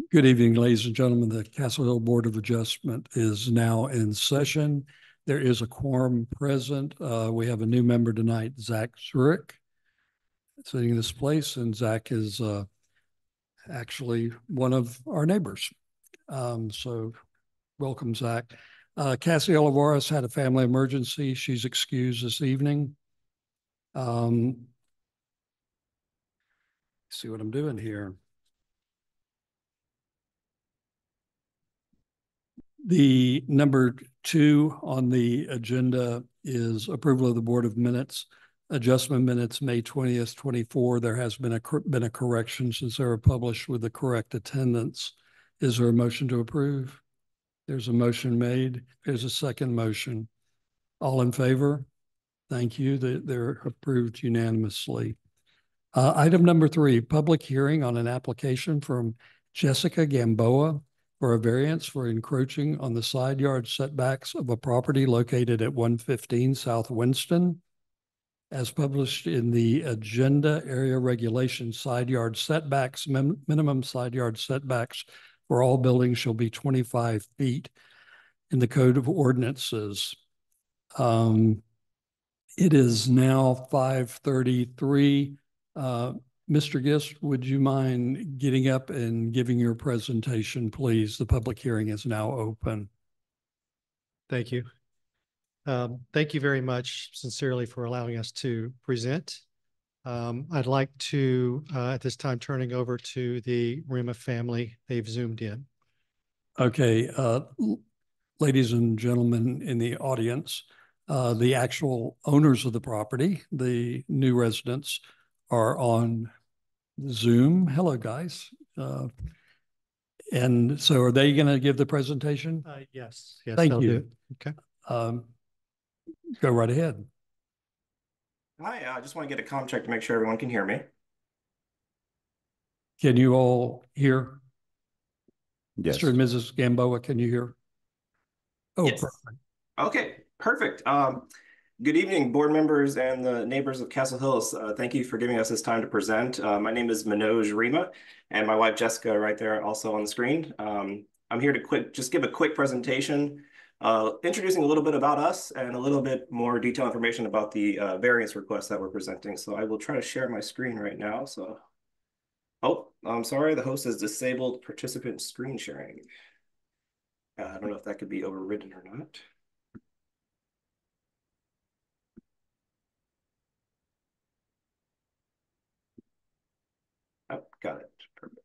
Good evening, ladies and gentlemen. The Castle Hill Board of Adjustment is now in session. There is a quorum present. We have a new member tonight, Zach Zurich, sitting in this place, and Zach is actually one of our neighbors. So welcome, Zach. Cassie Olivares had a family emergency. She's excused this evening. See what I'm doing here. The number 2 on the agenda is approval of the Board of Minutes. Adjustment minutes, May 20th, 24. There has been a correction since they were published with the correct attendance. Is there a motion to approve? There's a motion made. There's a second motion. All in favor? Thank you. They're approved unanimously. Item number 3, public hearing on an application from Jessica Gamboa for a variance for encroaching on the side yard setbacks of a property located at 115 South Winston. As published in the agenda, area regulation side yard setbacks, minimum side yard setbacks for all buildings shall be 25 feet in the Code of Ordinances. It is now 5:33. Mr. Gist, would you mind getting up and giving your presentation, please? The public hearing is now open. Thank you. Thank you very much, sincerely, for allowing us to present. I'd like to, at this time, turning over to the Rima family. They've Zoomed in. Okay. Ladies and gentlemen in the audience, the actual owners of the property, the new residents, are on Zoom. Hello, guys. And so are they going to give the presentation? Yes. Yes. Thank you. Okay. Go right ahead. Hi, I just want to get a comm check to make sure everyone can hear me. Can you all hear? Yes. Mr. and Mrs. Gamboa, can you hear? Oh, yes. Perfect. Okay, perfect. Good evening, board members and the neighbors of Castle Hills. Thank you for giving us this time to present. My name is Manoj Rima, and my wife Jessica right there also on the screen. I'm here to just give a quick presentation, introducing a little bit about us and a little bit more detailed information about the variance request that we're presenting. So I will try to share my screen right now. So, oh, I'm sorry, the host has disabled participant screen sharing. I don't know if that could be overridden or not. Oh, got it. Perfect.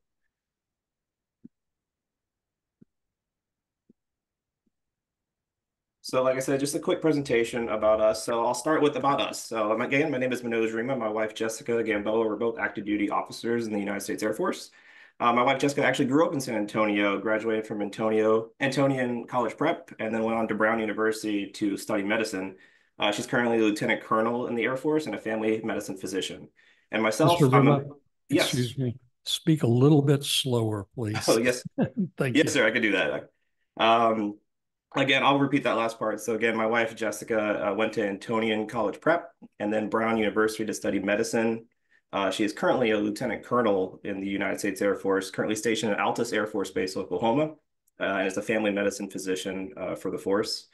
So like I said, just a quick presentation about us. So I'll start with about us. So again, my name is Manoj Rima. My wife, Jessica Gamboa, we're both active duty officers in the United States Air Force. My wife, Jessica, actually grew up in San Antonio, graduated from Antonian College Prep, and then went on to Brown University to study medicine. She's currently a lieutenant colonel in the Air Force and a family medicine physician. And myself, Mr. Rima, yes. Excuse me. Speak a little bit slower, please. Oh, yes. Thank you. Yes, sir, I could do that. Again, I'll repeat that last part. So again, my wife, Jessica, went to Antonian College Prep and then Brown University to study medicine. She is currently a lieutenant colonel in the United States Air Force, currently stationed at Altus Air Force Base, Oklahoma, and is a family medicine physician for the force.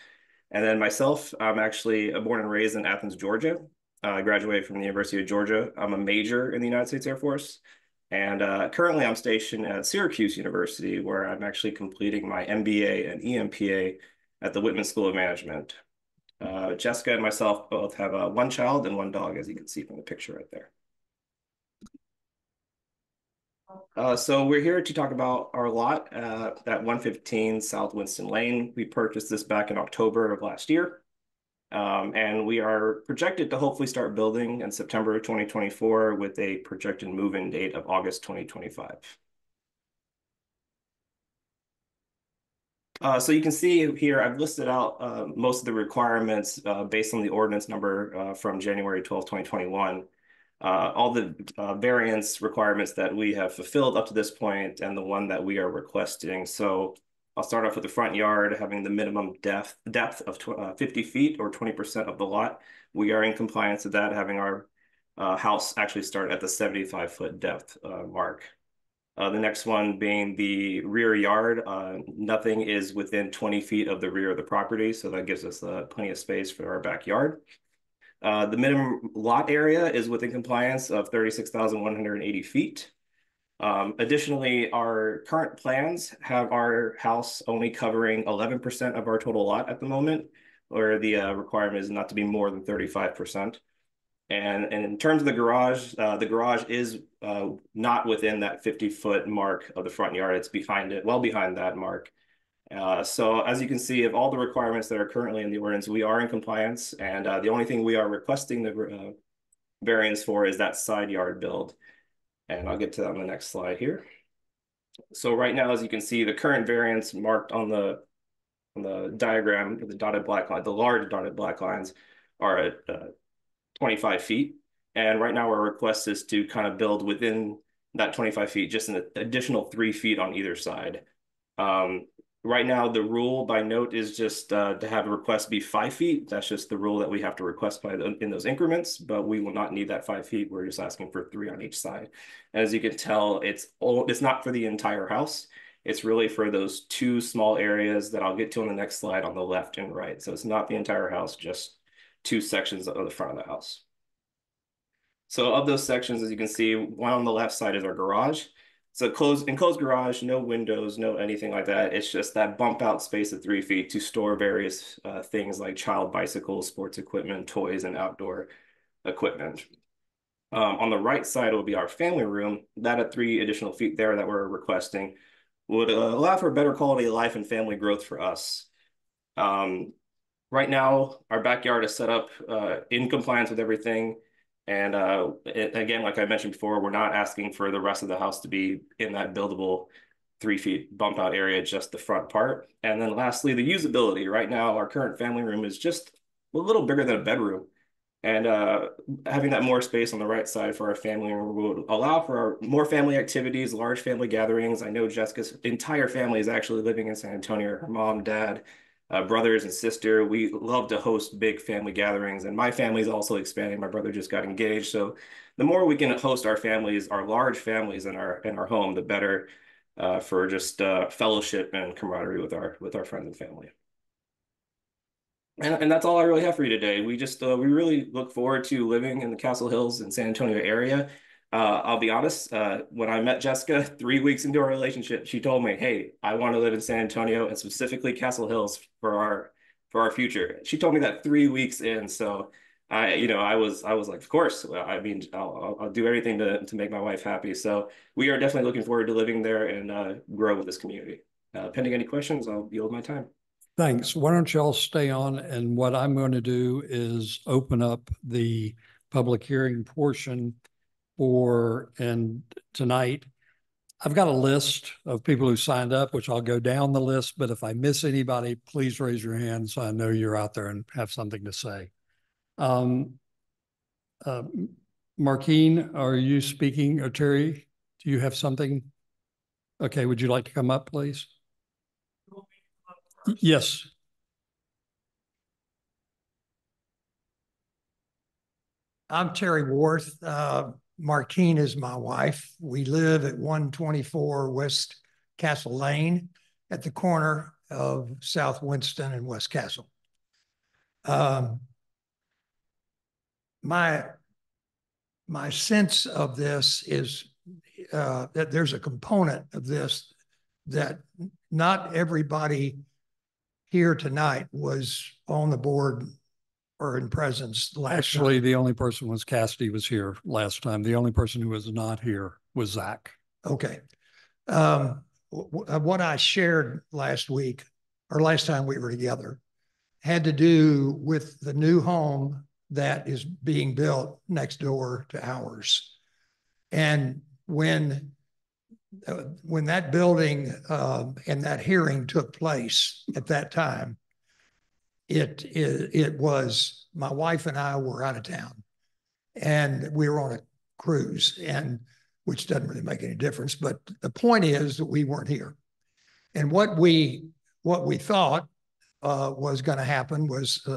And then myself, I'm actually born and raised in Athens, Georgia. I graduated from the University of Georgia. I'm a major in the United States Air Force. And currently I'm stationed at Syracuse University, where I'm actually completing my MBA and EMPA at the Whitman School of Management. Jessica and myself both have one child and one dog, as you can see from the picture right there. So we're here to talk about our lot at 115 South Winston Lane. We purchased this back in October of last year. And we are projected to hopefully start building in September of 2024 with a projected move-in date of August 2025. So you can see here, I've listed out most of the requirements based on the ordinance number from January 12, 2021. All the variance requirements that we have fulfilled up to this point and the one that we are requesting. So I'll start off with the front yard, having the minimum depth of 50 feet or 20% of the lot. We are in compliance with that, having our house actually start at the 75-foot depth mark. The next one being the rear yard. Nothing is within 20 feet of the rear of the property, so that gives us plenty of space for our backyard. The minimum lot area is within compliance of 36,180 feet. Additionally, our current plans have our house only covering 11% of our total lot at the moment, where the requirement is not to be more than 35%. And in terms of the garage is not within that 50-foot mark of the front yard. It's behind it, well behind that mark. So as you can see, of all the requirements that are currently in the ordinance, we are in compliance. And the only thing we are requesting the variance for is that side yard build. And I'll get to that on the next slide here. So right now, as you can see, the current variance marked on the diagram, the dotted black line, the large dotted black lines are at 25 feet. And right now our request is to kind of build within that 25 feet, just an additional 3 feet on either side. Right now, the rule by note is just to have a request be 5 feet. That's just the rule that we have to request in those increments, but we will not need that 5 feet. We're just asking for 3 on each side. As you can tell, it's not for the entire house. It's really for those 2 small areas that I'll get to on the next slide on the left and right. So it's not the entire house, just 2 sections of the front of the house. So of those sections, as you can see, one on the left side is our garage. So enclosed garage, no windows, no anything like that. It's just that bump out space of 3 feet to store various things like child bicycles, sports equipment, toys, and outdoor equipment. On the right side will be our family room. That at 3 additional feet there that we're requesting would allow for better quality of life and family growth for us. Right now, our backyard is set up in compliance with everything. And again, like I mentioned before, we're not asking for the rest of the house to be in that buildable 3 feet bump out area, just the front part. And then lastly, the usability. Right now, our current family room is just a little bigger than a bedroom. And having that more space on the right side for our family room would allow for more family activities, large family gatherings. I know Jessica's entire family is actually living in San Antonio, her mom, dad, brothers and sister. We love to host big family gatherings, and my family is also expanding. My brother just got engaged, so the more we can host our families, our large families in our home, the better for just fellowship and camaraderie with our friends and family. And that's all I really have for you today. We really look forward to living in the Castle Hills and San Antonio area. I'll be honest, when I met Jessica 3 weeks into our relationship, she told me, hey, I want to live in San Antonio and specifically Castle Hills for our future. She told me that 3 weeks in. So I was like, of course. I mean, I'll do everything to make my wife happy. So we are definitely looking forward to living there and grow with this community. Pending any questions, I'll yield my time. Thanks. Why don't y'all stay on? And what I'm going to do is open up the public hearing portion and tonight. I've got a list of people who signed up, which I'll go down the list, but if I miss anybody, please raise your hand so I know you're out there and have something to say. Markeen, are you speaking? Or Terry, do you have something? Okay, would you like to come up, please? Yes. I'm Terry Worth. Markeen is my wife. We live at 124 West Castle Lane at the corner of South Winston and West Castle. My sense of this is that there's a component of this that not everybody here tonight was on the board or in presence last Actually, time. the only person was Cassidy was here last time. The only person who was not here was Zach. Okay. What I shared last week, or last time we were together, had to do with the new home that is being built next door to ours. And when that building and that hearing took place at that time, it was, my wife and I were out of town and we were on a cruise, and which doesn't really make any difference, but the point is that we weren't here. And what we thought was going to happen was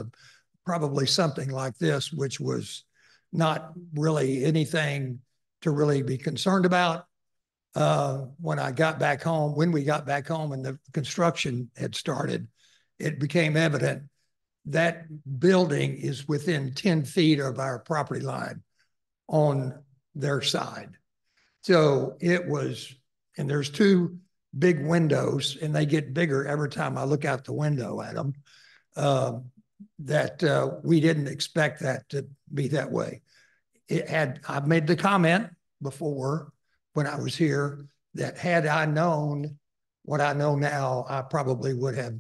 probably something like this, which was not really anything to really be concerned about. when I got back home, when we got back home and the construction had started, it became evident that building is within 10 feet of our property line on their side. So it was, and there's two big windows and they get bigger every time I look out the window at them, we didn't expect that to be that way. I've made the comment before when I was here that had I known what I know now, I probably would have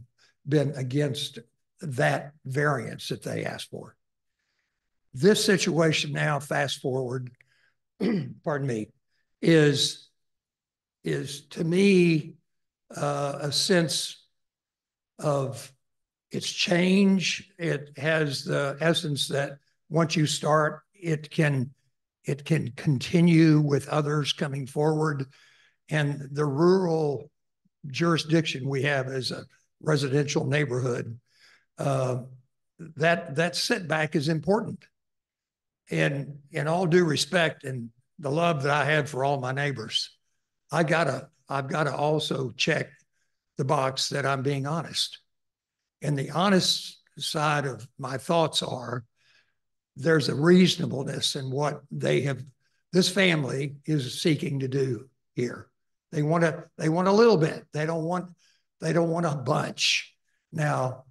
been against that variance that they asked for. This situation now, fast forward, pardon me, is to me a sense of it's change. It has the essence that once you start, it can continue with others coming forward. And the rural jurisdiction we have as a residential neighborhood, that setback is important. And in all due respect and the love that I have for all my neighbors, I've got to also check the box that I'm being honest. And the honest side of my thoughts are there's a reasonableness in what this family is seeking to do here. They want a little bit. They don't want a bunch. Now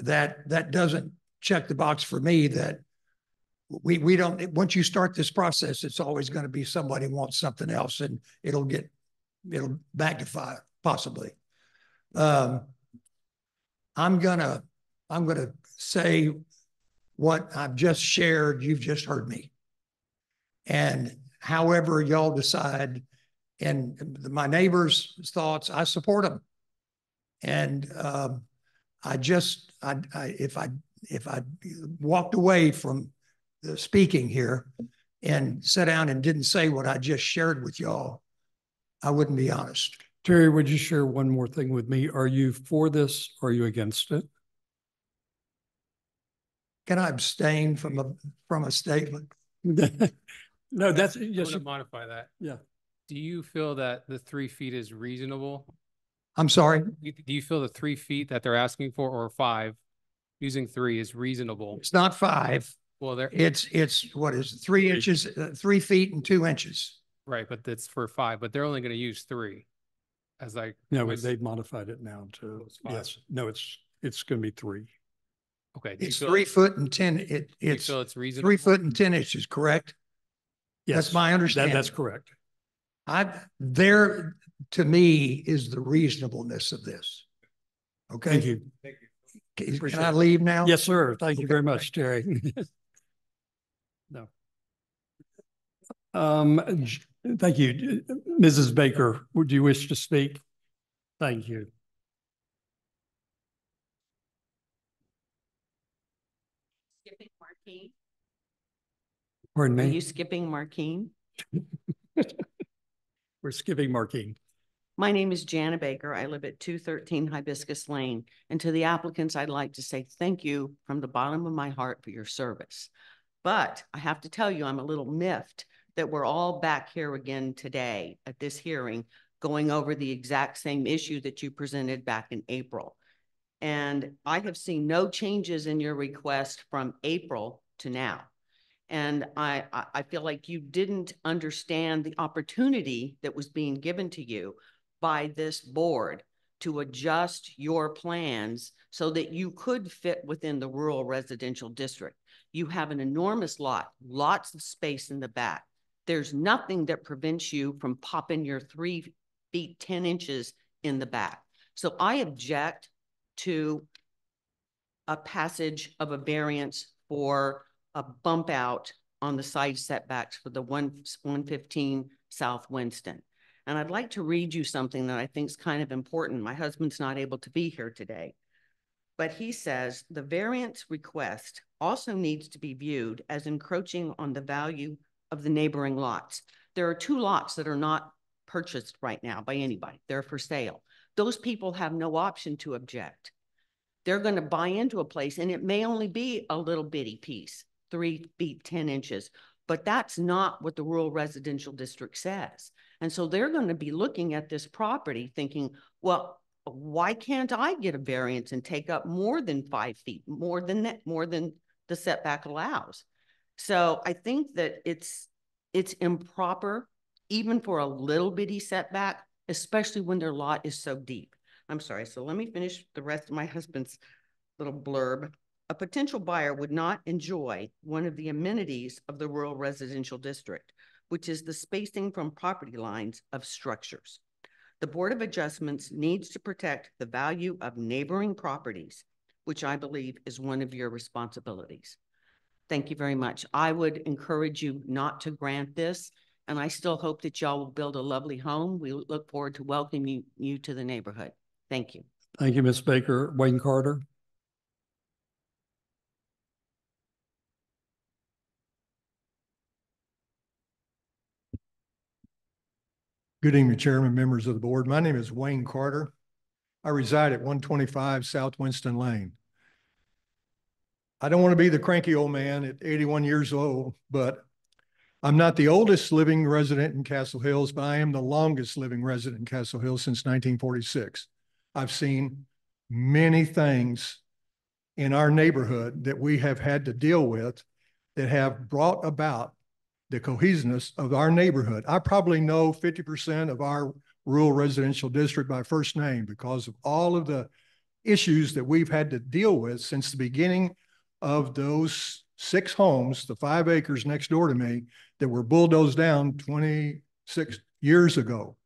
that doesn't check the box for me that we don't, once you start this process, it's always going to be somebody wants something else and it'll magnify possibly. I'm going to say what I've just shared. You've just heard me. And however y'all decide, and my neighbors' thoughts, I support them. And if I walked away from the speaking here and sat down and didn't say what I just shared with y'all, I wouldn't be honest. Terry, would you share one more thing with me? Are you for this or are you against it? Can I abstain from a statement? No, that's I want yes. to modify that. Yeah. Do you feel that the 3 feet is reasonable? I'm sorry. Do you feel the 3 feet that they're asking for, or 5, using 3 is reasonable? It's not 5. Well, they're It's what is it, 3 inches, 3 feet and 2 inches. right, but that's for 5. But they're only going to use 3, as like No, they've modified it now to It's 5. yes. No, it's going to be 3. okay. Do you It's feel 3 foot and 10. do you It's feel it's reasonable? 3 foot and 10 inches, correct? Yes, That's my understanding. That's correct. There to me is the reasonableness of this. Okay. Thank you. Can Appreciate I it. leave now? Yes, sir. Thank you Okay, very much, Terry. No. Thank you. Mrs. Baker, would you wish to speak? Thank you. Skipping Marquine? Pardon Are me? you skipping Marquine? We're skipping Marquine. My name is Jana Baker. I live at 213 Hibiscus Lane. And to the applicants, I'd like to say thank you from the bottom of my heart for your service. But I have to tell you, I'm a little miffed that we're all back here again today at this hearing, going over the exact same issue that you presented back in April. And I have seen no changes in your request from April to now. And I feel like you didn't understand the opportunity that was being given to you by this board to adjust your plans so that you could fit within the rural residential district. You have an enormous lot, lots of space in the back. There's nothing that prevents you from popping your 3 feet, 10 inches in the back. So I object to a passage of a variance for a bump out on the side setbacks for the 115 South Winston. And I'd like to read you something that I think is kind of important. My husband's not able to be here today, but he says the variance request also needs to be viewed as encroaching on the value of the neighboring lots. There are 2 lots that are not purchased right now by anybody. They're for sale. Those people have no option to object. They're going to buy into a place and it may only be a little bitty piece, 3 feet, 10 inches. But that's not what the rural residential district says. And so they're going to be looking at this property thinking, well, why can't I get a variance and take up more than 5 feet, more than the setback allows? So I think that it's improper, even for a little bitty setback, especially when their lot is so deep. I'm sorry. So let me finish the rest of my husband's little blurb. A potential buyer would not enjoy one of the amenities of the rural residential district, which is the spacing from property lines of structures. The Board of Adjustments needs to protect the value of neighboring properties, which I believe is one of your responsibilities. Thank you very much. I would encourage you not to grant this, and I still hope that y'all will build a lovely home. We look forward to welcoming you to the neighborhood. Thank you. Thank you, Ms. Baker. Wayne Carter. Good evening, Chairman, members of the board. My name is Wayne Carter. I reside at 125 South Winston Lane. I don't want to be the cranky old man at 81 years old, but I'm not the oldest living resident in Castle Hills, but I am the longest living resident in Castle Hills since 1946. I've seen many things in our neighborhood that we have had to deal with that have brought about the cohesiveness of our neighborhood. I probably know 50% of our rural residential district by first name because of all of the issues that we've had to deal with since the beginning of those 6 homes, the 5 acres next door to me, that were bulldozed down 26 years ago.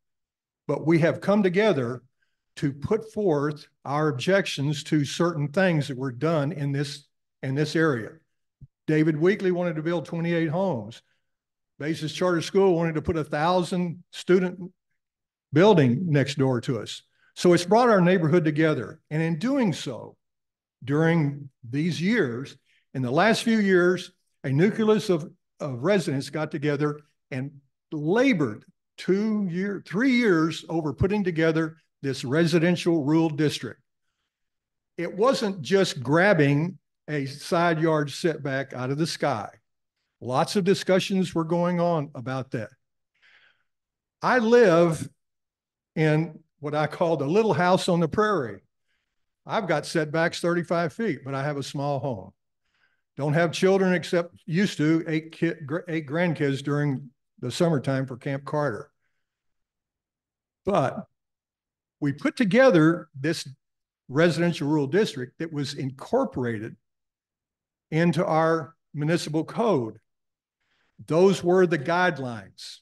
But we have come together to put forth our objections to certain things that were done in this area. David Weekly wanted to build 28 homes. Basis Charter School wanted to put 1,000 student building next door to us. So it's brought our neighborhood together. And in doing so, during these years, in the last few years, a nucleus of residents got together and labored 3 years over putting together this residential rural district. It wasn't just grabbing a side yard setback out of the sky. Lots of discussions were going on about that. I live in what I call the little house on the prairie. I've got setbacks 35 feet, but I have a small home. Don't have children except used to 8 grandkids during the summertime for Camp Carter. But we put together this residential rural district that was incorporated into our municipal code. Those were the guidelines.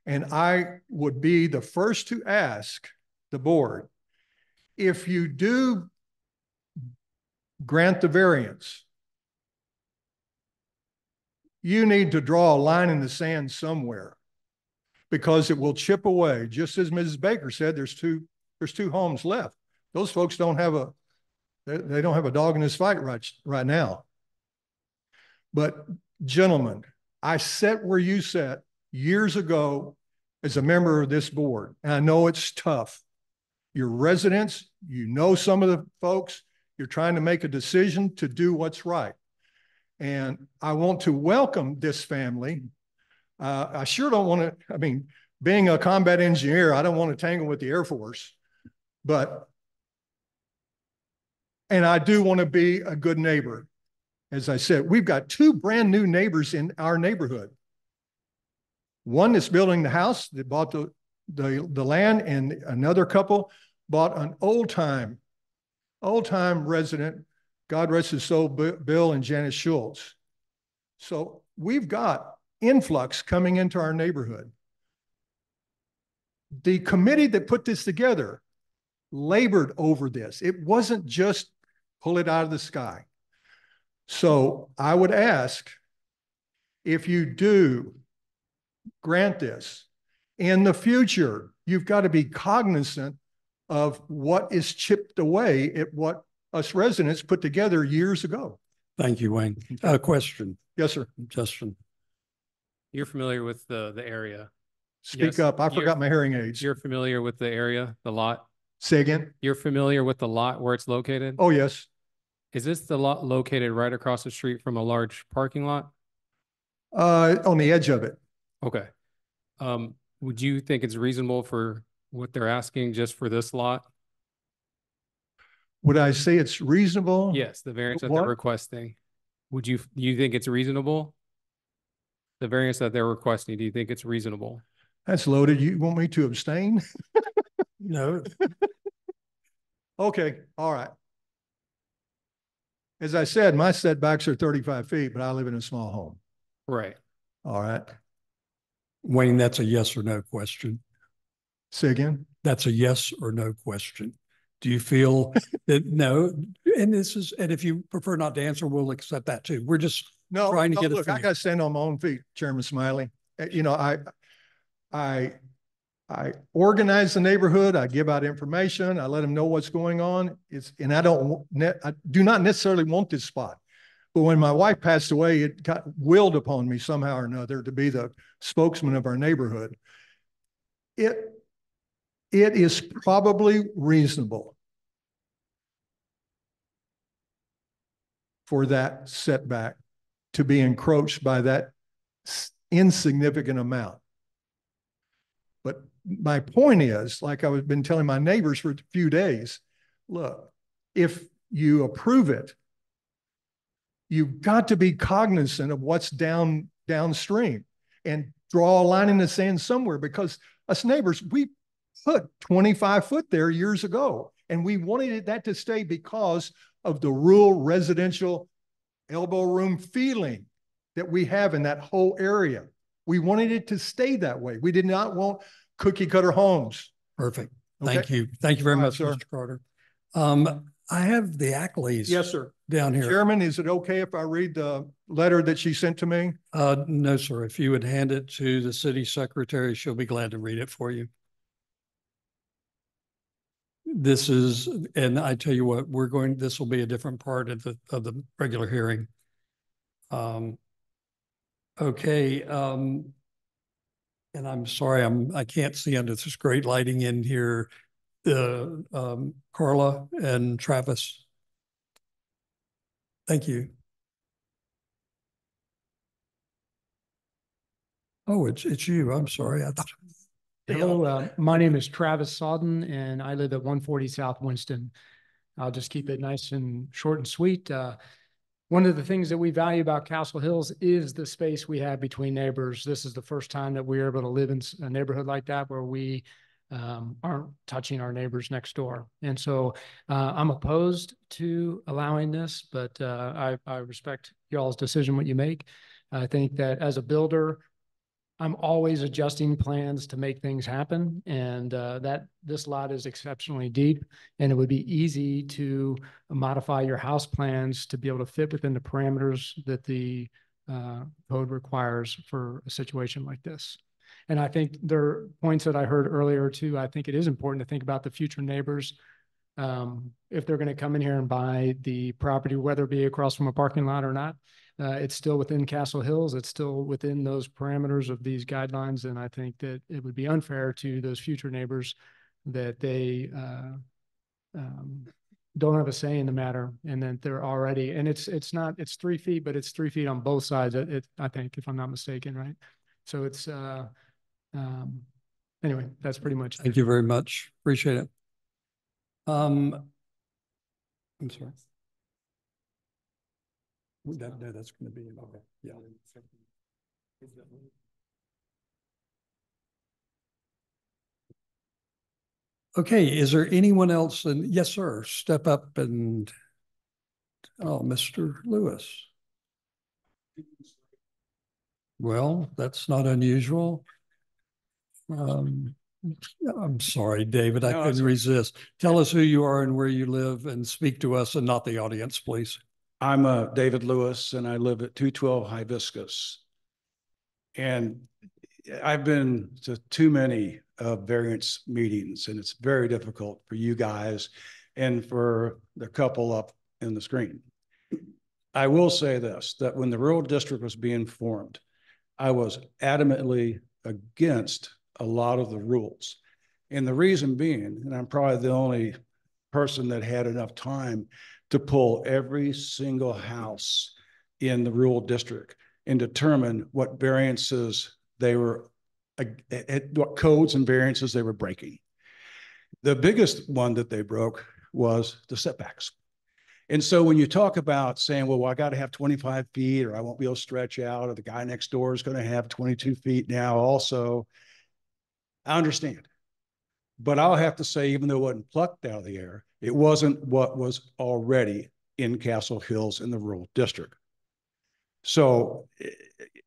And I would be the first to ask the board, if you do grant the variance, you need to draw a line in the sand somewhere because it will chip away. Just as Mrs. Baker said, there's two homes left. Those folks don't have they don't have a dog in this fight right now. But gentlemen, I sat where you sat years ago as a member of this board, and I know it's tough. You're residents, you know some of the folks, you're trying to make a decision to do what's right. And I want to welcome this family. I sure don't want to, I mean, being a combat engineer, I don't want to tangle with the Air Force, and I do want to be a good neighbor. As I said, we've got 2 brand new neighbors in our neighborhood. One that's building the house that bought the land, and another couple bought an old time resident, God rest his soul, Bill and Janice Schultz. So we've got influx coming into our neighborhood. The committee that put this together labored over this. It wasn't just pull it out of the sky. So I would ask, if you do grant this, in the future, you've got to be cognizant of what is chipped away at what us residents put together years ago. Thank you, Wayne. Question. Yes, sir. Justin. You're familiar with the area. Speak Yes, up. I forgot my hearing aids. You're familiar with the area, the lot? Say again? You're familiar with the lot where it's located? Oh, yes. Is this the lot located right across the street from a large parking lot? On the edge of it. Okay. Would you think it's reasonable for what they're asking just for this lot? Would I say it's reasonable? Yes, the variance that What? they're requesting. Do you think it's reasonable? The variance that they're requesting, do you think it's reasonable? That's loaded. You want me to abstain? No, Okay, all right. As I said, my setbacks are 35 feet, but I live in a small home. Right. All right. Wayne, that's a yes or no question. Say again? That's a yes or no question. Do you feel that no? And if you prefer not to answer, we'll accept that too. We're just No, trying to no, get a look, I feeling. got to stand on my own feet, Chairman Smiley. You know, I organize the neighborhood. I give out information. I let them know what's going on. And I do not necessarily want this spot. But when my wife passed away, it got willed upon me somehow or another to be the spokesman of our neighborhood. It is probably reasonable for that setback to be encroached by that insignificant amount. But my point is, like I've been telling my neighbors for a few days, look, if you approve it, you've got to be cognizant of what's downstream and draw a line in the sand somewhere, because us neighbors, we put 25 foot there years ago, and we wanted that to stay because of the rural residential elbow room feeling that we have in that whole area. We wanted it to stay that way. We did not want cookie cutter homes. Perfect. Okay. Thank you. Thank you very All right, much, sir. Mr. Carter. I have the Ackley's. Yes, sir. Down here. Chairman, is it okay if I read the letter that she sent to me? No, sir. If you would hand it to the city secretary, she'll be glad to read it for you. This is, and I tell you what, this will be a different part of the regular hearing. Okay. And I'm sorry, I can't see under this great lighting in here, Carla and Travis. Thank you. Oh, it's you. I'm sorry. I thought. Hello, my name is Travis Sawden, and I live at 140 South Winston. I'll just keep it nice and short and sweet. One of the things that we value about Castle Hills is the space we have between neighbors. This is the first time that we're able to live in a neighborhood like that where we aren't touching our neighbors next door. And so I'm opposed to allowing this, but I respect y'all's decision, what you make. I think that as a builder, I'm always adjusting plans to make things happen, and that this lot is exceptionally deep, and it would be easy to modify your house plans to be able to fit within the parameters that the code requires for a situation like this. And I think there are points that I heard earlier too. I think it is important to think about the future neighbors. If they're going to come in here and buy the property, whether it be across from a parking lot or not, it's still within Castle Hills. It's still within those parameters of these guidelines. And I think that it would be unfair to those future neighbors that they don't have a say in the matter, and that they're already, and it's 3 feet, but it's 3 feet on both sides. I think, if I'm not mistaken, right? So it's, anyway, that's pretty much it. Thank you very much. Appreciate it. I'm sorry. No, that's going to be, okay. Yeah. Okay, is there anyone else? And yes, sir, step up and, oh, Mr. Lewis. Well, that's not unusual. I'm sorry, David, I couldn't resist. Tell us who you are and where you live, and speak to us and not the audience, please. I'm David Lewis, and I live at 212 Hibiscus. And I've been to too many variance meetings, and it's very difficult for you guys and for the couple up in the screen. I will say this, that when the rural district was being formed, I was adamantly against a lot of the rules. And the reason being, and I'm probably the only person that had enough time to pull every single house in the rural district. and determine what variances they were, what codes and variances they were breaking. The biggest one that they broke was the setbacks. And so when you talk about saying, well, I got to have 25 feet or I won't be able to stretch out, or the guy next door is going to have 22 feet now also, I understand. But I'll have to say, even though it wasn't plucked out of the air, it wasn't what was already in Castle Hills in the rural district. So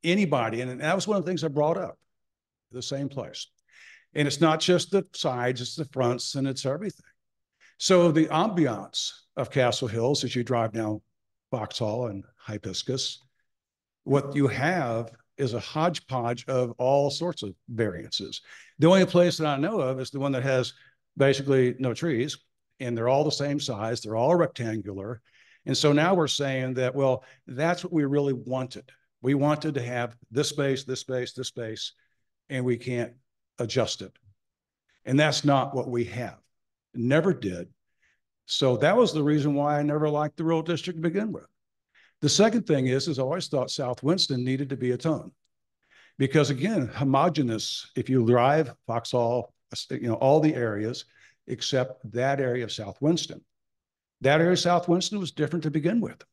anybody, and that was one of the things I brought up, the same place. And it's not just the sides, it's the fronts, and it's everything. So the ambiance of Castle Hills, as you drive down Vauxhall and Hibiscus, what you have is a hodgepodge of all sorts of variances. The only place that I know of is the one that has basically no trees, and they're all the same size. They're all rectangular. And so now we're saying that, well, that's what we really wanted. We wanted to have this space, this space, this space, and we can't adjust it. And that's not what we have. Never did. So that was the reason why I never liked the rural district to begin with. The second thing is I always thought South Winston needed to be a tone. Because again, homogeneous, if you drive Vauxhall, all the areas except that area of South Winston. That area of South Winston was different to begin with.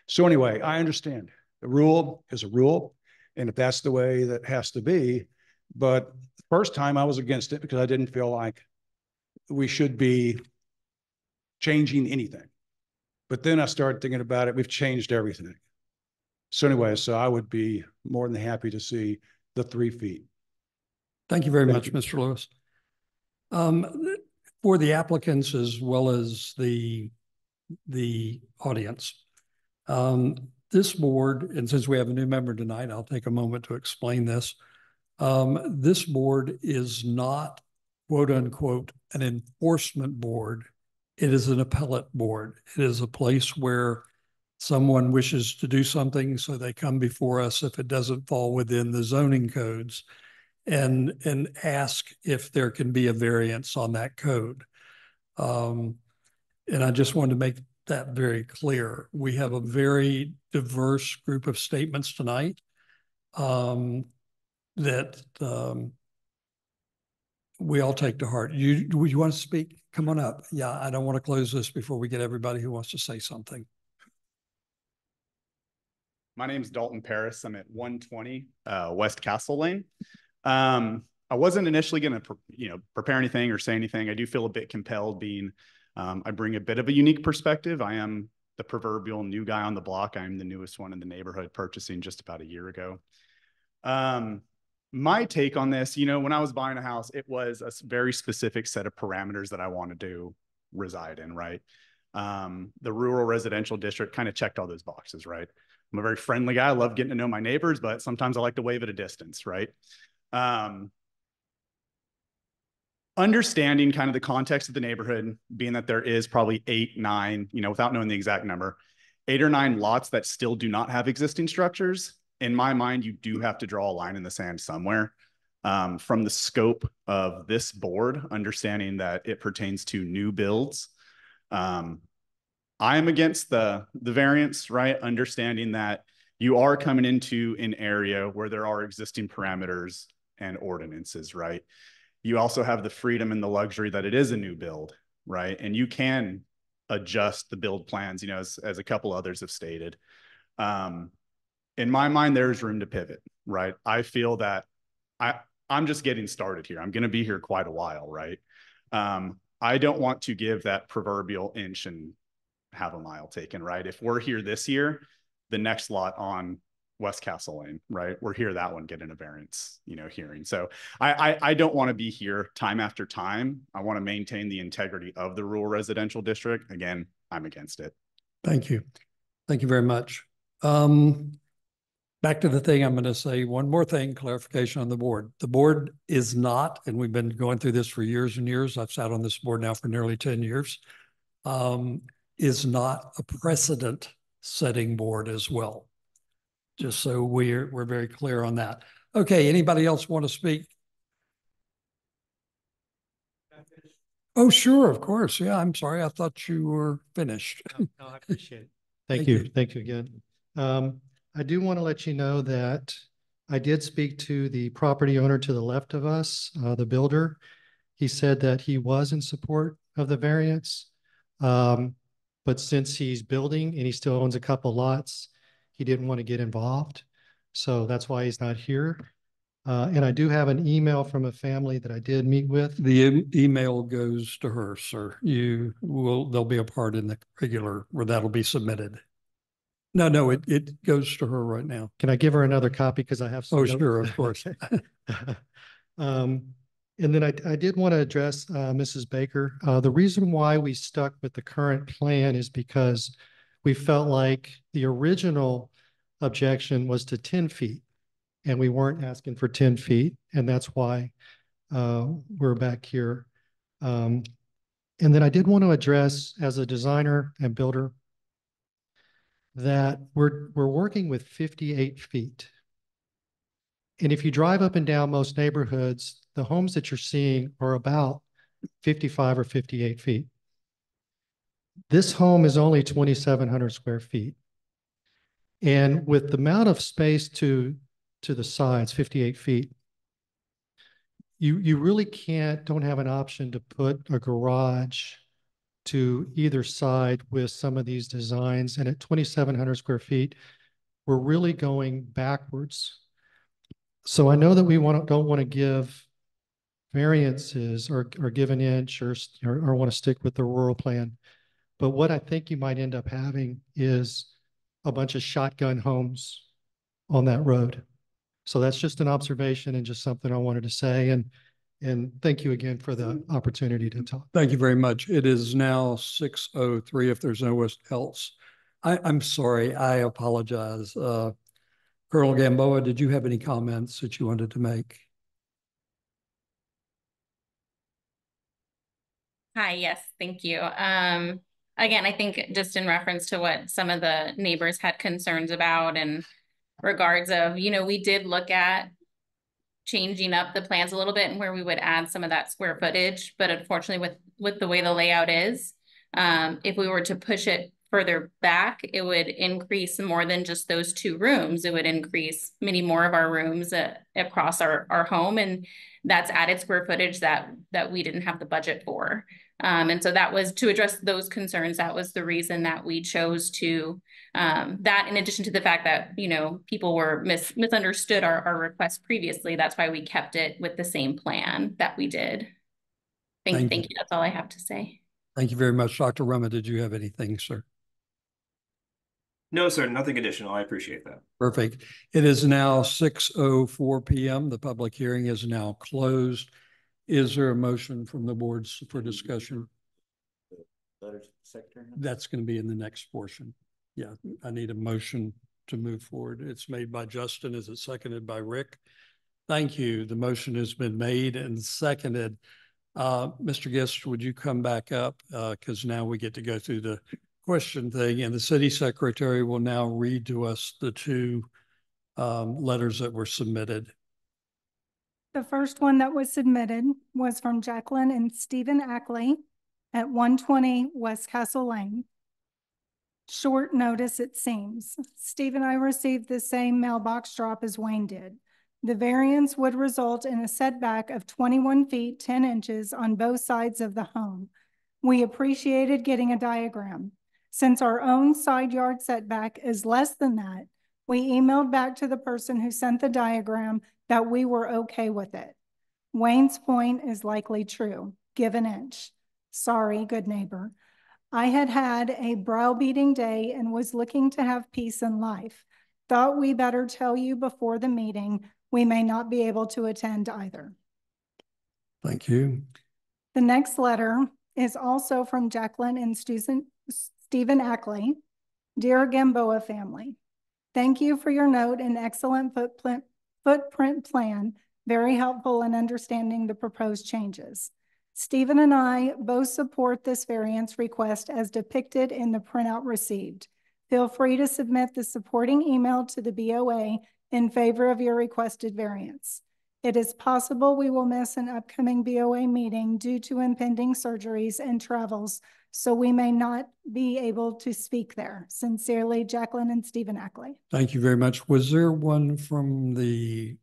So anyway, I understand. The rule is a rule. And if that's the way that has to be, but the first time I was against it because I didn't feel like we should be changing anything. But then I started thinking about it. We've changed everything. So anyway, so I would be more than happy to see the 3 feet. Thank you very Thank much, you. Mr. Lewis. For the applicants as well as the audience, this board, and since we have a new member tonight, I'll take a moment to explain this. This board is not, quote unquote, an enforcement board. It is an appellate board. It is a place where someone wishes to do something, so they come before us if it doesn't fall within the zoning codes and ask if there can be a variance on that code. And I just wanted to make that very clear. We have a very diverse group of statements tonight that we all take to heart. You want to speak? Come on up. Yeah, I don't want to close this before we get everybody who wants to say something. My name is Dalton Paris. I'm at 120 West Castle Lane. I wasn't initially going to, prepare anything or say anything. I do feel a bit compelled, being I bring a bit of a unique perspective. I am the proverbial new guy on the block. I'm the newest one in the neighborhood, purchasing just about a year ago. My take on this, when I was buying a house, it was a very specific set of parameters that I wanted to reside in, right? The rural residential district kind of checked all those boxes, right? I'm a very friendly guy. I love getting to know my neighbors, but sometimes I like to wave at a distance, right? Understanding kind of the context of the neighborhood, being that there is probably 8, 9, without knowing the exact number, 8 or 9 lots that still do not have existing structures. In my mind, you do have to draw a line in the sand somewhere. From the scope of this board, understanding that it pertains to new builds, I am against the variance, right? Understanding that you are coming into an area where there are existing parameters and ordinances, right? You also have the freedom and the luxury that it is a new build, right? And you can adjust the build plans, as a couple others have stated. In my mind, there's room to pivot, right? I feel that I'm just getting started here. I'm going to be here quite a while, right? I don't want to give that proverbial inch and have a mile taken, right? If we're here this year, the next lot on West Castle Lane, right? We're here, that one getting a variance, hearing. So I don't want to be here time after time. I want to maintain the integrity of the rural residential district. Again, I'm against it. Thank you. Thank you very much. Back to the thing, I'm going to say one more thing, clarification on the board. The board is not, and we've been going through this for years and years. I've sat on this board now for nearly 10 years. Is not a precedent-setting board as well. Just so we're very clear on that. Okay, anybody else want to speak? Oh, sure, of course. Yeah, I'm sorry. I thought you were finished. No, I appreciate it. Thank you. Thank you again. I do want to let you know that I did speak to the property owner to the left of us, the builder. He said that he was in support of the variance. But since he's building and he still owns a couple lots, he didn't want to get involved. So that's why he's not here. And I do have an email from a family that I did meet with. The email goes to her, sir. There'll be a part in the regular where that'll be submitted. No, it goes to her right now. Can I give her another copy? Because I have some Oh, notes. sure, of course. And then I did want to address Mrs. Baker. The reason why we stuck with the current plan is because we felt like the original objection was to 10 feet. And we weren't asking for 10 feet. And that's why we're back here. And then I did want to address, as a designer and builder, that we're working with 58 feet. And if you drive up and down most neighborhoods, the homes that you're seeing are about 55 or 58 feet. This home is only 2,700 square feet. And with the amount of space to the sides, 58 feet, you really don't have an option to put a garage to either side with some of these designs. And at 2,700 square feet, we're really going backwards. So I know that we don't want to give variances or give an inch or want to stick with the rural plan. But what I think you might end up having is a bunch of shotgun homes on that road. So that's just an observation and just something I wanted to say. And thank you again for the opportunity to talk. Thank you very much. It is now 6:03. If there's no one else, I'm sorry. I apologize. Colonel Gamboa, did you have any comments that you wanted to make? Hi, yes, thank you. Again, I think just in reference to what some of the neighbors had concerns about in regards of, we did look at changing up the plans a little bit and where we would add some of that square footage, but unfortunately with the way the layout is, if we were to push it further back, it would increase more than just those 2 rooms. It would increase many more of our rooms across our home, and that's added square footage that we didn't have the budget for. And so that was to address those concerns. That was the reason that we chose to, that in addition to the fact that, people were misunderstood our request previously. That's why we kept it with the same plan that we did. Thank you. That's all I have to say. Thank you very much. Dr. Rama, did you have anything, sir? No, sir, nothing additional. I appreciate that. Perfect. It is now 6:04 p.m. The public hearing is now closed. Is there a motion from the boards for discussion? That's going to be in the next portion. Yeah, I need a motion to move forward. It's made by Justin. Is it seconded by Rick? Thank you. The motion has been made and seconded. Mr. Gist, would you come back up? Because now we get to go through the question thing, and the city secretary will now read to us the 2 letters that were submitted. The first one that was submitted was from Jacqueline and Stephen Ackley at 120 West Castle Lane. Short notice, it seems. Steve and I received the same mailbox drop as Wayne did. The variance would result in a setback of 21 feet, 10 inches on both sides of the home. We appreciated getting a diagram. Since our own side yard setback is less than that, we emailed back to the person who sent the diagram that we were okay with it. Wayne's point is likely true. Give an inch. Sorry, good neighbor. I had a browbeating day and was looking to have peace in life. Thought we better tell you before the meeting. We may not be able to attend either. Thank you. The next letter is also from Jacqueline and Stephen Ackley. Dear Gamboa family, thank you for your note and excellent footprint plan. Very helpful in understanding the proposed changes. Stephen and I both support this variance request as depicted in the printout received. Feel free to submit the supporting email to the BOA in favor of your requested variance. It is possible we will miss an upcoming BOA meeting due to impending surgeries and travels So we may not be able to speak there. Sincerely, Jacqueline and Stephen Ackley. Thank you very much. Was there one from the,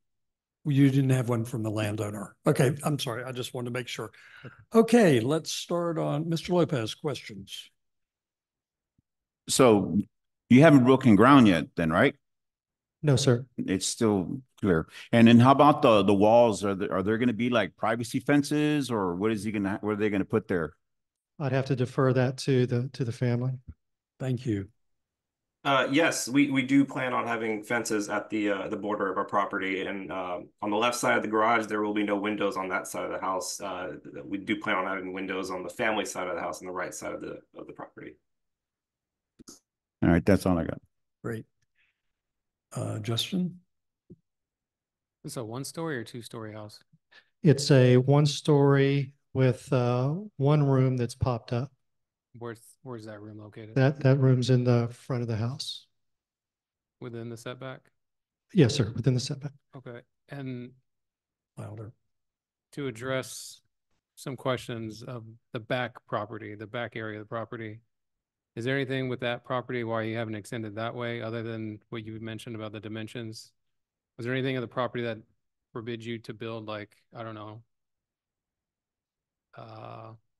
you didn't have one from the landowner? Okay, I'm sorry. I just wanted to make sure. Okay, let's start on Mr. Lopez, questions. So you haven't broken ground yet then, right? No, sir. It's still clear. And then how about the walls? Are there going to be like privacy fences, or what are they going to put there? I'd have to defer that to the family. Thank you. Yes, we do plan on having fences at the border of our property, and on the left side of the garage, there will be no windows on that side of the house. We do plan on having windows on the family side of the house and the right side of the property. All right, that's all I got. Great. Justin? It's a 1-story or 2-story house? It's a 1-story with one room that's popped up. Where's that room located? That room's in the front of the house. Within the setback? Yes, sir, within the setback. Okay. And Louder. to address some questions of the back property, the back area of the property, is there anything with that property why you haven't extended that way other than what you mentioned about the dimensions? Was there anything of the property that forbids you to build, like, I don't know,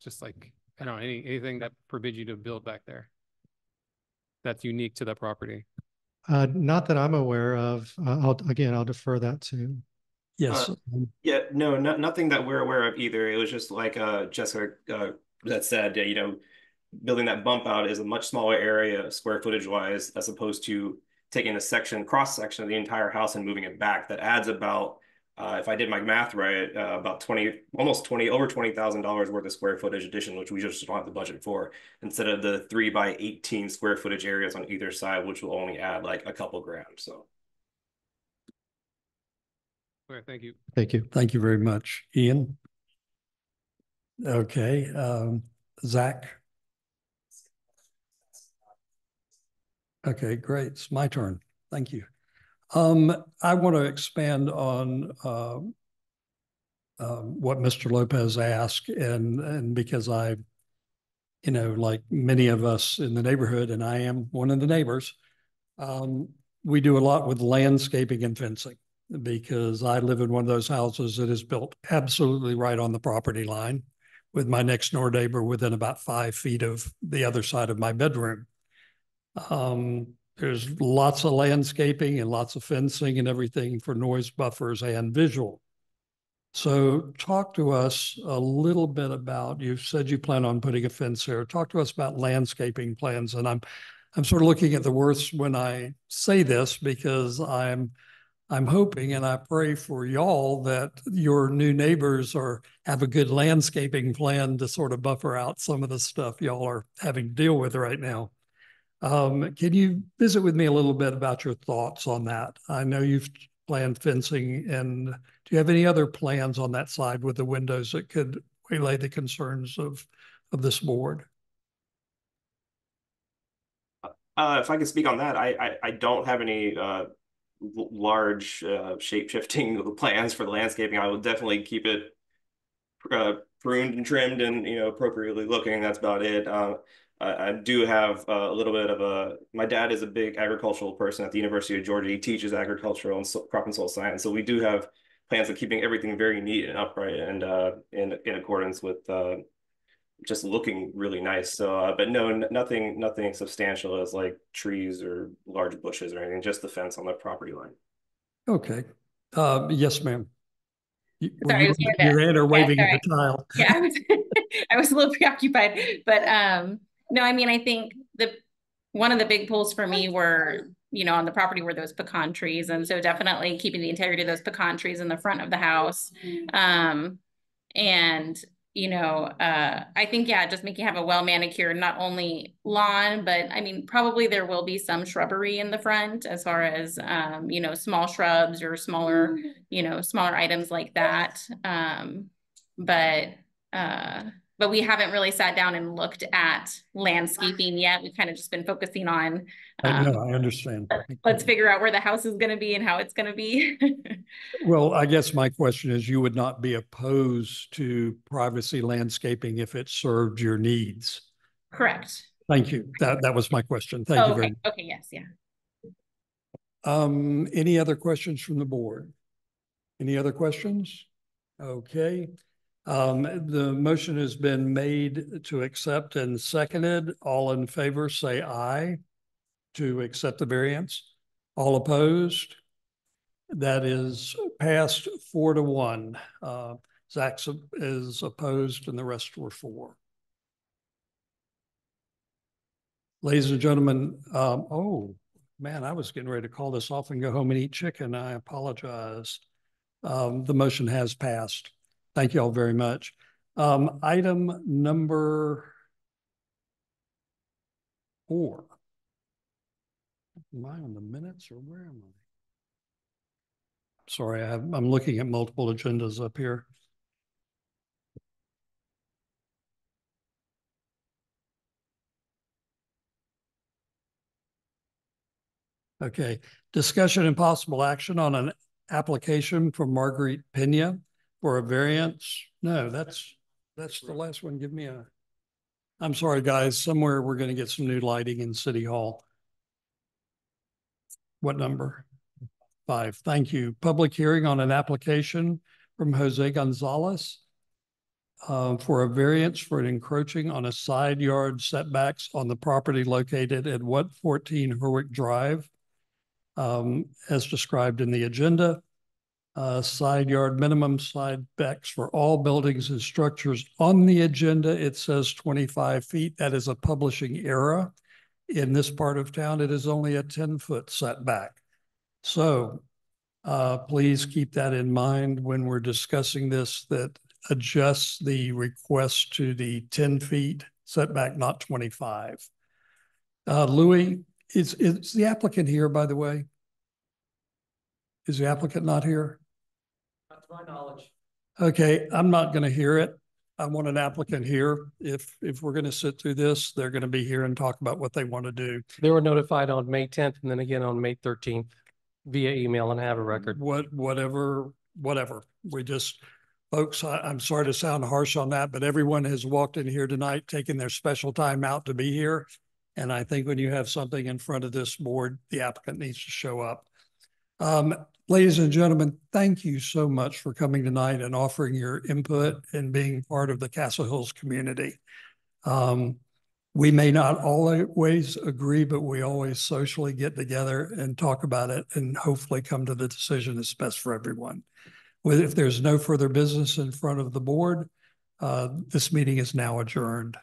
just like, I don't know, anything that forbids you to build back there that's unique to that property? Not that I'm aware of. I'll defer that to. Yes. Yeah, no, nothing that we're aware of either. It was just like Jessica that said, you know, building that bump out is a much smaller area square footage wise, as opposed to taking a cross section of the entire house and moving it back. That adds about, if I did my math right, about over $20,000 worth of square footage addition, which we just don't have the budget for, instead of the 3 by 18 square footage areas on either side, which will only add like a couple grand. So. Okay, thank you. Thank you. Thank you very much. Ian? Okay. Zach? Okay, great. It's my turn. Thank you. I want to expand on what Mr. Lopez asked, and because I, you know, like many of us in the neighborhood, and I am one of the neighbors, we do a lot with landscaping and fencing, because I live in one of those houses that is built absolutely right on the property line, with my next door neighbor within about 5 feet of the other side of my bedroom. There's lots of landscaping and lots of fencing and everything for noise buffers and visual. So talk to us a little bit about, you said you plan on putting a fence here. Talk to us about landscaping plans. And I'm sort of looking at the words when I say this, because I'm hoping and I pray for y'all that your new neighbors have a good landscaping plan to sort of buffer out some of the stuff y'all are having to deal with right now. Can you visit with me a little bit about your thoughts on that? I know you've planned fencing, and do you have any other plans on that side with the windows that could relay the concerns of this board? If I could speak on that, I don't have any large shape-shifting plans for the landscaping. I will definitely keep it pruned and trimmed and, you know, appropriately looking. That's about it. I do have a little bit of my dad is a big agricultural person at the University of Georgia. He teaches agricultural and crop and soil science. So we do have plans of keeping everything very neat and upright and in accordance with just looking really nice. So, but no, nothing substantial as like trees or large bushes or anything, just the fence on the property line. Okay. Yes, ma'am. Sorry, your hand or waving yeah, at the tile. Yeah, I was a little preoccupied, but no, I mean, I think one of the big pulls for me were, you know, on the property were those pecan trees. And so definitely keeping the integrity of those pecan trees in the front of the house. And, you know, I think, yeah, just making have a well manicured, not only lawn, but I mean, probably there will be some shrubbery in the front as far as, you know, small shrubs or smaller, you know, smaller items like that. But we haven't really sat down and looked at landscaping yet. We've kind of just been focusing on. I know, I understand. Let's figure out where the house is going to be and how it's going to be. Well, I guess my question is, you would not be opposed to privacy landscaping if it served your needs. Correct. Thank you. That was my question. Thank you very Okay, much. okay, yes, yeah. Any other questions from the board? Any other questions? Okay. The motion has been made to accept and seconded. All in favor, say aye to accept the variance. All opposed? That is passed 4-1. Zach is opposed and the rest were for. Ladies and gentlemen, oh man, I was getting ready to call this off and go home and eat chicken. I apologize. The motion has passed. Thank you all very much. Item number 4. Am I on the minutes or where am I? Sorry, I'm looking at multiple agendas up here. Okay, discussion and possible action on an application from Marguerite Pena for a variance. No, that's the last one. Give me a, I'm sorry, guys, somewhere we're going to get some new lighting in City Hall. What number? 5. Thank you. Public hearing on an application from Jose Gonzalez for a variance for an encroaching on a side yard setbacks on the property located at 114 Herwick Drive. As described in the agenda, side yard minimum side backs for all buildings and structures. On the agenda, it says 25 feet. That is a publishing error. In this part of town, it is only a 10-foot setback. So please keep that in mind when we're discussing this, that adjusts the request to the 10 feet setback, not 25. Louis, is the applicant here, by the way? Is the applicant not here? Not to my knowledge. Okay, I'm not going to hear it. I want an applicant here. If we're going to sit through this, they're going to be here and talk about what they want to do. They were notified on May 10th and then again on May 13th via email and have a record. Whatever. We just, folks, I'm sorry to sound harsh on that, but everyone has walked in here tonight, taking their special time out to be here. And I think when you have something in front of this board, the applicant needs to show up. Ladies and gentlemen, thank you so much for coming tonight and offering your input and being part of the Castle Hills community. We may not always agree, but we always socially get together and talk about it and hopefully come to the decision that's best for everyone. If there's no further business in front of the board, this meeting is now adjourned.